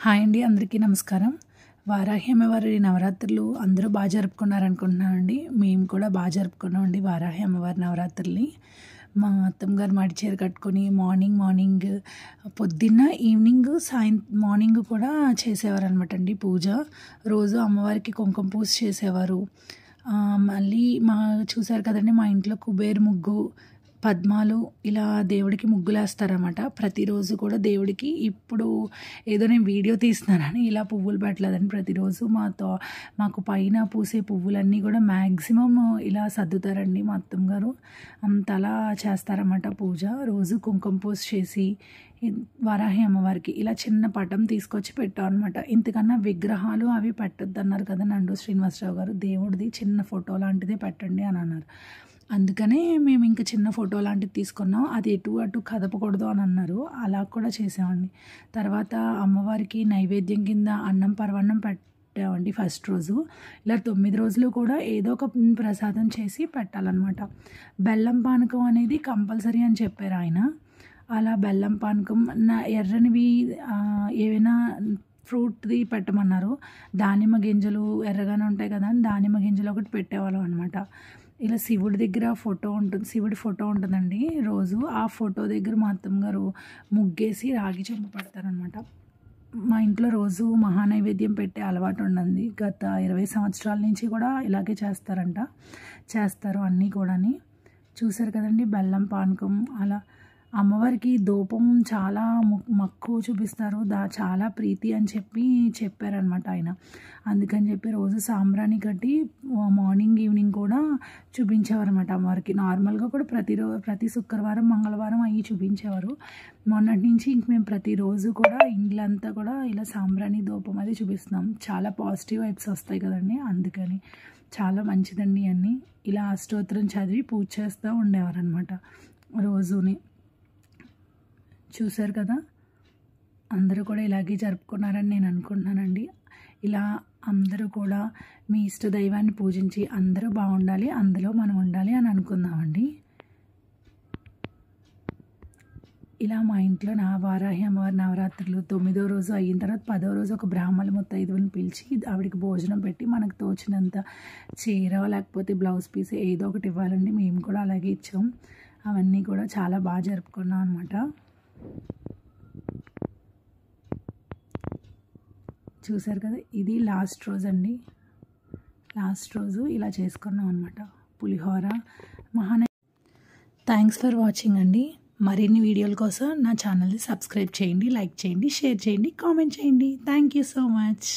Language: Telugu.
హాయ్ అండి, అందరికీ నమస్కారం. వారాహి అమ్మవారి నవరాత్రులు అందరూ బాగా జరుపుకున్నారనుకుంటున్నానండి. మేము కూడా బాగా జరుపుకున్నామండి వారాహి అమ్మవారి నవరాత్రుల్ని. మా అత్తమ్మగారు మడి చీర కట్టుకొని మార్నింగ్ పొద్దున్న, ఈవినింగ్, మార్నింగ్ కూడా చేసేవారనమాట అండి పూజ. రోజు అమ్మవారికి కుంకుమ పూజ చేసేవారు. మళ్ళీ చూసారు కదండి, మా ఇంట్లో కుబేర్ ముగ్గు, పద్మాలు, ఇలా దేవుడికి ముగ్గులేస్తారన్నమాట. ప్రతిరోజు కూడా దేవుడికి, ఇప్పుడు ఏదో నేను వీడియో తీస్తున్నానని ఇలా పువ్వులు పెట్టలేదని, ప్రతిరోజు మాకు పైన పూసే పువ్వులన్నీ కూడా మ్యాక్సిమం ఇలా సర్దుతారండి మా అత్తమ్మగారు. అంతలా చేస్తారన్నమాట పూజ. రోజు కుంకుమ పూజ చేసి వారాహి అమ్మవారికి ఇలా చిన్న పటం తీసుకొచ్చి పెట్టాం అనమాట. ఇంతకన్నా విగ్రహాలు అవి పెట్టొద్దు అన్నారు కదా నండూరి శ్రీనివాసరావు గారు. దేవుడిది చిన్న ఫోటో లాంటిదే పెట్టండి అని అన్నారు. అందుకనే మేము ఇంకా చిన్న ఫోటో లాంటిది తీసుకున్నాం. అది ఎటు అటు కదపకూడదు అని అన్నారు. అలా కూడా చేసామండి. తర్వాత అమ్మవారికి నైవేద్యం కింద అన్నం పరవన్నం పెట్టామండి ఫస్ట్ రోజు. ఇలా 9 రోజులు కూడా ఏదో ఒక ప్రసాదం చేసి పెట్టాలన్నమాట. బెల్లం పానకం అనేది కంపల్సరీ అని చెప్పారు ఆయన. అలా బెల్లం పానకం, ఎర్రనివి ఏవైనా ఫ్రూట్ది పెట్టమన్నారు. దానిమ్మ గింజలు ఎర్రగానే ఉంటాయి కదా అని దానిమ్మ గింజలు ఒకటి పెట్టేవాళ్ళం అనమాట. ఇలా శివుడి దగ్గర శివుడి ఫోటో ఉంటుందండి. రోజు ఆ ఫోటో దగ్గర మా అత్తమ్మగారు ముగ్గేసి రాగి చెంబు పెడతారనమాట. మా ఇంట్లో రోజు మహానైవేద్యం పెట్టే అలవాటు ఉండండి. గత 20 సంవత్సరాల నుంచి కూడా ఇలాగే చేస్తారు అన్నీ కూడాని. చూసారు కదండి, బెల్లం పానకం. అలా అమ్మవారికి ధూపం చాలా మక్కువ చూపిస్తారు, చాలా ప్రీతి అని చెప్పారనమాట ఆయన. అందుకని చెప్పి రోజు సాంబ్రాణి కట్టి మార్నింగ్ ఈవినింగ్ కూడా చూపించేవారనమాట అమ్మవారికి. నార్మల్గా కూడా ప్రతి శుక్రవారం మంగళవారం అవి చూపించేవారు. మొన్నటి నుంచి ఇంక మేము ప్రతిరోజు కూడా ఇండ్లంతా కూడా ఇలా సాంబ్రాణి ధూపం అది చూపిస్తున్నాం. చాలా పాజిటివ్ వైబ్స్ వస్తాయి కదండి, అందుకని చాలా మంచిదండి అన్నీ. ఇలా అష్టోత్తరం చదివి పూజ చేస్తూ ఉండేవారనమాట రోజుని. చూశారు కదా, అందరూ కూడా ఇలాగే జరుపుకున్నారని నేను అనుకుంటున్నానండి. ఇలా అందరూ కూడా మీ ఇష్ట దైవాన్ని పూజించి అందరూ బాగుండాలి, అందులో మనం ఉండాలి అని అనుకుందామండి. ఇలా మా ఇంట్లో వారాహి అమ్మవారి నవరాత్రులు 9వ రోజు అయిన తర్వాత 10వ రోజు ఒక బ్రాహ్మణ ముత్తైదువుని పిలిచి ఆవిడికి భోజనం పెట్టి మనకు తోచినంత చీర లేకపోతే బ్లౌజ్ పీస్ ఏదో ఒకటి ఇవ్వాలండి. మేము కూడా అలాగే ఇచ్చాం. అవన్నీ కూడా చాలా బాగా జరుపుకున్నాం అనమాట. చూసారు కదా, ఇది లాస్ట్ రోజు అండి. లాస్ట్ రోజు ఇలా చేసుకున్నాం అనమాట పులిహోర థ్యాంక్స్ ఫర్ వాచింగ్ అండి. మరిన్ని వీడియోల కోసం నా ఛానల్ని సబ్స్క్రైబ్ చేయండి, లైక్ చేయండి, షేర్ చేయండి, కామెంట్ చేయండి. Thank you so much.